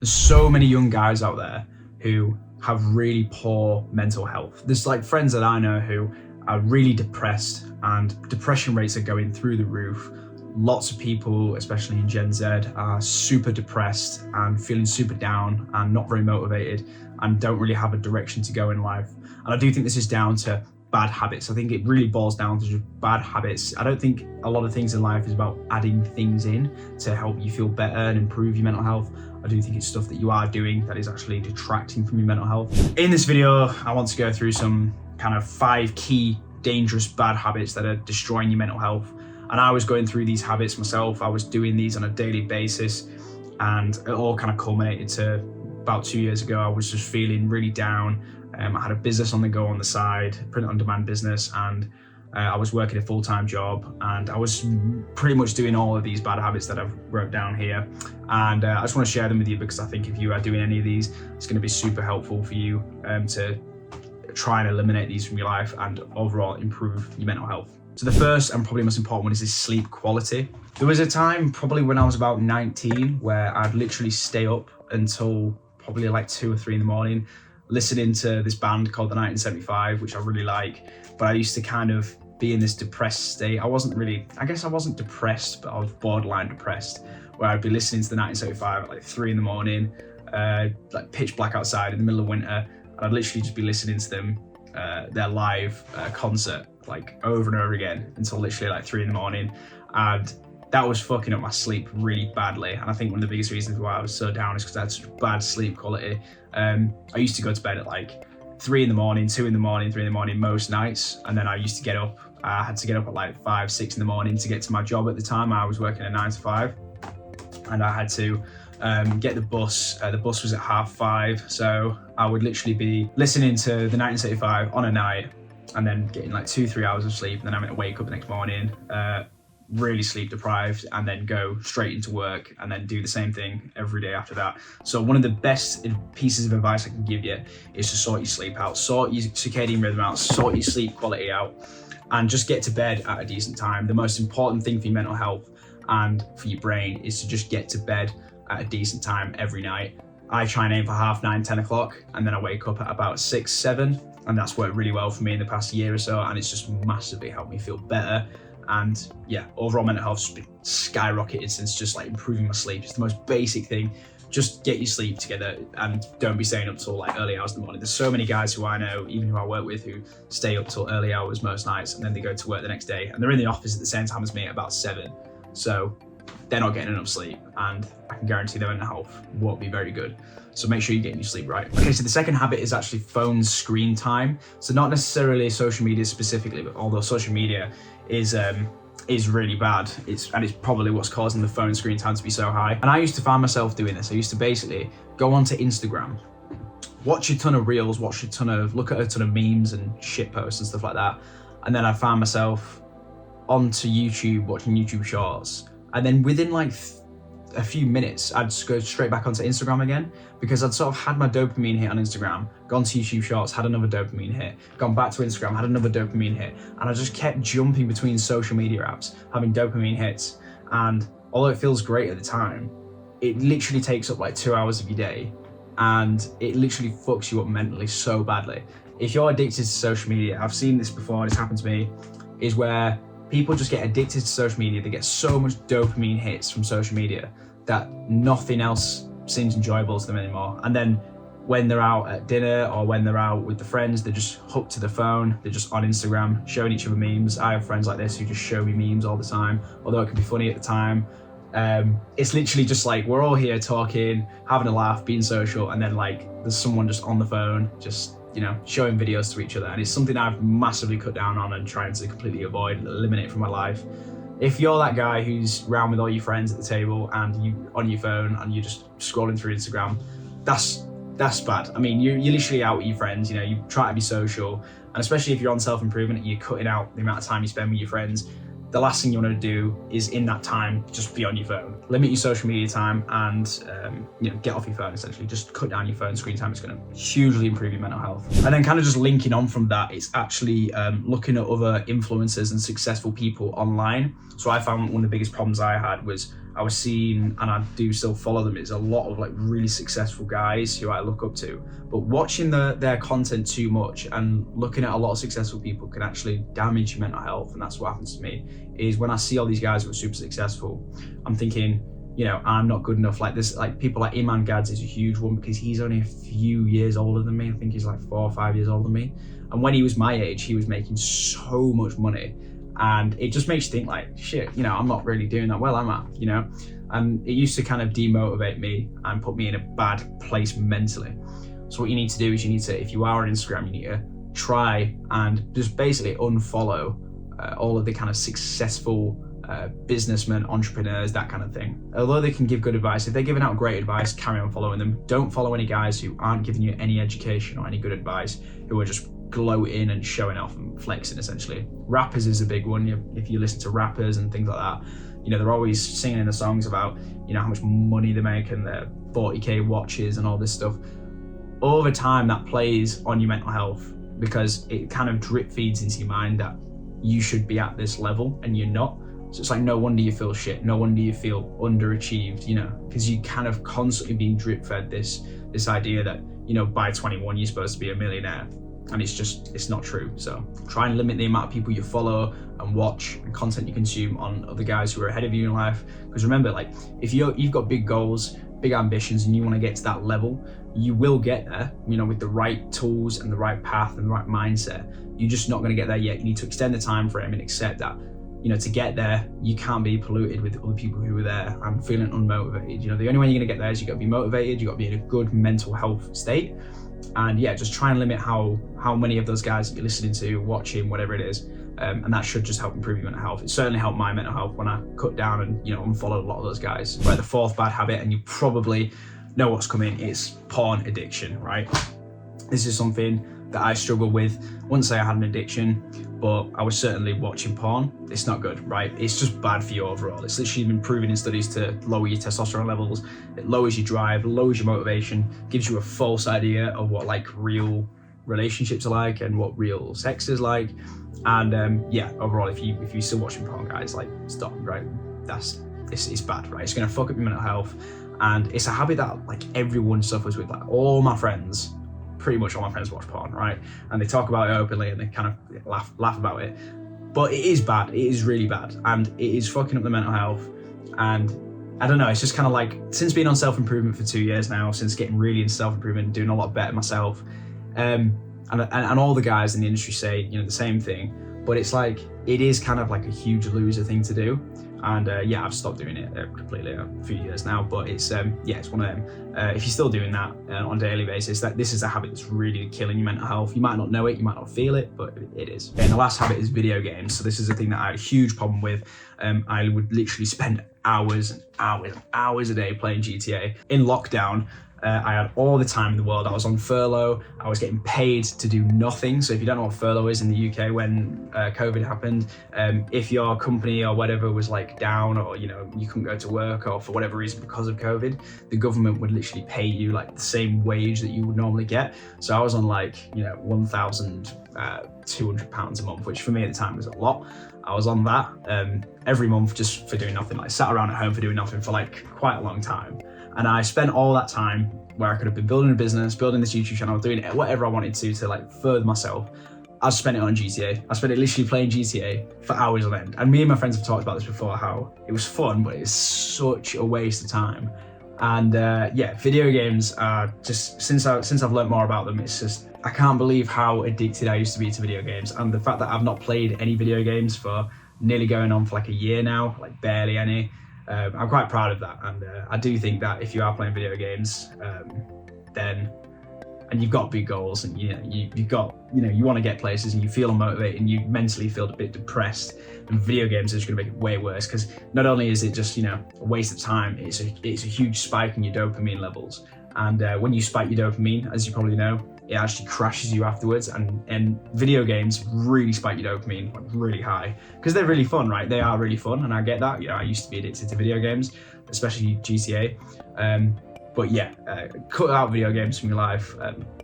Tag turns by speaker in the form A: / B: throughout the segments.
A: There's so many young guys out there who have really poor mental health. There's like friends that I know who are really depressed, and depression rates are going through the roof. Lots of people, especially in Gen Z, are super depressed and feeling super down and not very motivated and don't really have a direction to go in life. And I do think this is down to bad habits. I think it really boils down to just bad habits. I don't think a lot of things in life is about adding things in to help you feel better and improve your mental health. I do think it's stuff that you are doing that is actually detracting from your mental health. In this video, I want to go through some kind of 5 key dangerous bad habits that are destroying your mental health. And I was going through these habits myself. I was doing these on a daily basis, and it all kind of culminated to about 2 years ago. I was just feeling really down. I had a business on the go on the side, print on demand business, and I was working a full-time job, and I was pretty much doing all of these bad habits that I've wrote down here. And I just want to share them with you because I think if you are doing any of these, it's going to be super helpful for you to try and eliminate these from your life and overall improve your mental health. So the first and probably most important one is this sleep quality. There was a time probably when I was about 19 where I'd literally stay up until probably like 2 or 3 in the morning listening to this band called the 1975, which I really like. But I used to kind of be in this depressed state. I guess I wasn't depressed, but I was borderline depressed, where I'd be listening to the 1975 at like 3 in the morning, like pitch black outside in the middle of winter. And I'd literally just be listening to them, their live concert, like over and over again until literally like 3 in the morning. And that was fucking up my sleep really badly. And I think one of the biggest reasons why I was so down is because I had such bad sleep quality. I used to go to bed at like 3 in the morning, 2 in the morning, 3 in the morning most nights. And then I used to get up. I had to get up at like 5, 6 in the morning to get to my job at the time. I was working a 9 to 5, and I had to get the bus. The bus was at 5:30. So I would literally be listening to the 1975 on a night and then getting like 2-3 hours of sleep. And then I'm going to wake up the next morning, really sleep deprived, and then go straight into work and then do the same thing every day after that. So one of the best pieces of advice I can give you is to sort your sleep out, sort your circadian rhythm out, sort your sleep quality out, and just get to bed at a decent time. The most important thing for your mental health and for your brain is to just get to bed at a decent time every night. I try and aim for 9:30, 10 o'clock, and then I wake up at about 6, 7, and that's worked really well for me in the past year or so, and it's just massively helped me feel better. And yeah, overall mental health's been skyrocketed since just like improving my sleep. It's the most basic thing. Just get your sleep together and don't be staying up till like early hours in the morning. There's so many guys who I know, even who I work with, who stay up till early hours most nights, and then they go to work the next day, and they're in the office at the same time as me at about 7. So they're not getting enough sleep, and I can guarantee their mental health won't be very good. So make sure you're getting your sleep right. Okay, so the second habit is actually phone screen time. So not necessarily social media specifically, but although social media is really bad, it's probably what's causing the phone screen time to be so high. And I used to find myself doing this. I used to basically go onto Instagram, watch a ton of reels, look at a ton of memes and shit posts and stuff like that. And then I found myself onto YouTube watching YouTube shorts. And then within like a few minutes, I'd just go straight back onto Instagram again, because I'd sort of had my dopamine hit on Instagram, gone to YouTube Shorts, had another dopamine hit, gone back to Instagram, had another dopamine hit, and I just kept jumping between social media apps, having dopamine hits. And although it feels great at the time, it literally takes up like 2 hours of your day, and it literally fucks you up mentally so badly. If you're addicted to social media, I've seen this before, it's happened to me, is where people just get addicted to social media. They get so much dopamine hits from social media that nothing else seems enjoyable to them anymore. And then when they're out at dinner or when they're out with the friends, they're just hooked to the phone. They're just on Instagram showing each other memes. I have friends like this who just show me memes all the time, although it can be funny at the time. It's literally just like we're all here talking, having a laugh, being social, and then like there's someone just on the phone, just showing videos to each other. And it's something I've massively cut down on and trying to completely avoid, eliminate from my life. If you're that guy who's around with all your friends at the table and you on your phone and you're just scrolling through Instagram, that's bad. I mean, you're literally out with your friends, you try to be social, and especially if you're on self-improvement and you're cutting out the amount of time you spend with your friends, the last thing you want to do is in that time just be on your phone. Limit your social media time and get off your phone. Essentially just cut down your phone screen time. It's going to hugely improve your mental health. And then kind of just linking on from that, it's actually looking at other influencers and successful people online. So I found one of the biggest problems I had was I was seeing, and I do still follow them, is a lot of like really successful guys who I look up to. But watching their content too much and looking at a lot of successful people can actually damage your mental health. And that's what happens to me, is when I see all these guys who are super successful, I'm thinking, you know, I'm not good enough. Like this, like people like Iman Gads is a huge one because he's only a few years older than me. I think he's like 4 or 5 years older than me. And when he was my age, he was making so much money. And it just makes you think like, shit, you know, I'm not really doing that well, am I? You know? And it used to kind of demotivate me and put me in a bad place mentally. So what you need to do is you need to, if you are on Instagram, you need to try and just basically unfollow all of the kind of successful businessmen, entrepreneurs, that kind of thing. Although they can give good advice, if they're giving out great advice, carry on following them. Don't follow any guys who aren't giving you any education or any good advice, who are just gloating and showing off and flexing essentially. Rappers is a big one. If you listen to rappers and things like that, you know, they're always singing in the songs about, you know, how much money they make and their 40k watches and all this stuff. Over time, that plays on your mental health because it kind of drip feeds into your mind that you should be at this level and you're not. So it's like, no wonder you feel shit, no wonder you feel underachieved, you know, because you kind of constantly being drip fed this idea that, you know, by 21 you're supposed to be a millionaire, and it's not true. So try and limit the amount of people you follow and watch and content you consume on other guys who are ahead of you in life. Because remember, like, if you've got big goals, big ambitions, and you want to get to that level, you will get there, you know, with the right tools and the right path and the right mindset. You're just not going to get there yet. You need to extend the time frame and accept that, you know, to get there, you can't be polluted with other people who are there and feeling unmotivated. You know, the only way you're gonna get there is you gotta be motivated, you gotta be in a good mental health state. And yeah, just try and limit how many of those guys that you're listening to, watching, whatever it is. And that should just help improve your mental health. It certainly helped my mental health when I cut down and, you know, unfollowed a lot of those guys. Right, the fourth bad habit, and you probably know what's coming, is porn addiction, right? This is something that I struggle with. I wouldn't say I had an addiction, but I was certainly watching porn. It's not good, right? It's just bad for you overall. It's literally been proven in studies to lower your testosterone levels. It lowers your drive, lowers your motivation, gives you a false idea of what like real relationships are like and what real sex is like. And yeah, overall, if you're still watching porn, guys, like, stop, right? It's bad, right? It's gonna fuck up your mental health. And it's a habit that like everyone suffers with. Like all my friends, pretty much all my friends watch porn, right? And they talk about it openly and they kind of laugh about it. But it is bad, it is really bad. And it is fucking up the mental health. And I don't know, it's just kind of like, since being on self-improvement for 2 years now, since getting really into self-improvement and doing a lot better myself, and all the guys in the industry say, you know, the same thing, but it's like, it is kind of like a huge loser thing to do. And yeah, I've stopped doing it completely a few years now, but it's yeah, it's one of them. If you're still doing that on a daily basis, that this is a habit that's really killing your mental health. You might not know it, you might not feel it, but it is. And the last habit is video games. So this is a thing that I had a huge problem with. I would literally spend hours and hours and hours a day playing GTA. In lockdown, I had all the time in the world. I was on furlough. I was getting paid to do nothing. So if you don't know what furlough is in the UK, when COVID happened, if your company or whatever was like down, or you know, you couldn't go to work, or for whatever reason because of COVID, the government would literally pay you like the same wage that you would normally get. So I was on like, you know, £1,200 a month, which for me at the time was a lot. I was on that every month just for doing nothing, like sat around at home for doing nothing for like quite a long time. And I spent all that time where I could have been building a business, building this YouTube channel, doing whatever I wanted to like further myself. I spent it on GTA. I spent it literally playing GTA for hours on end. And me and my friends have talked about this before, how it was fun, but it's such a waste of time. And yeah, video games are just, since I've learned more about them, it's just, I can't believe how addicted I used to be to video games. And the fact that I've not played any video games for nearly going on for like a year now, like barely any. I'm quite proud of that, and I do think that if you are playing video games, then, and you've got big goals, and you've got, you know, you want to get places, and you feel unmotivated, and you mentally feel a bit depressed, and video games are just going to make it way worse, because not only is it just, you know, a waste of time, it's a huge spike in your dopamine levels, and when you spike your dopamine, as you probably know, it actually crashes you afterwards, and video games really spike your dopamine like really high because they're really fun, right? They are really fun, and I get that. You know, I used to be addicted to video games, especially GTA. But yeah, cut out video games from your life.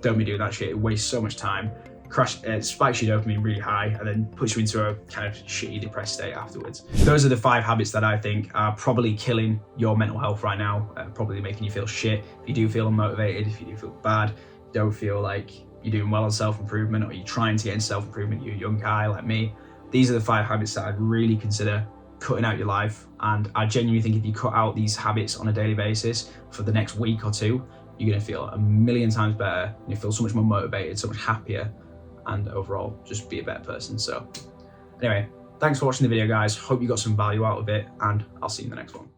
A: Don't be doing that shit. It wastes so much time. spikes your dopamine really high and then puts you into a kind of shitty, depressed state afterwards. Those are the 5 habits that I think are probably killing your mental health right now, probably making you feel shit. If you do feel unmotivated, if you do feel bad, don't feel like you're doing well on self-improvement, or you're trying to get into self-improvement, you're a young guy like me, these are the 5 habits that I'd really consider cutting out your life. And I genuinely think if you cut out these habits on a daily basis for the next week or 2, you're going to feel a million times better. You feel so much more motivated, so much happier, and overall just be a better person. So anyway, thanks for watching the video, guys. Hope you got some value out of it, and I'll see you in the next one.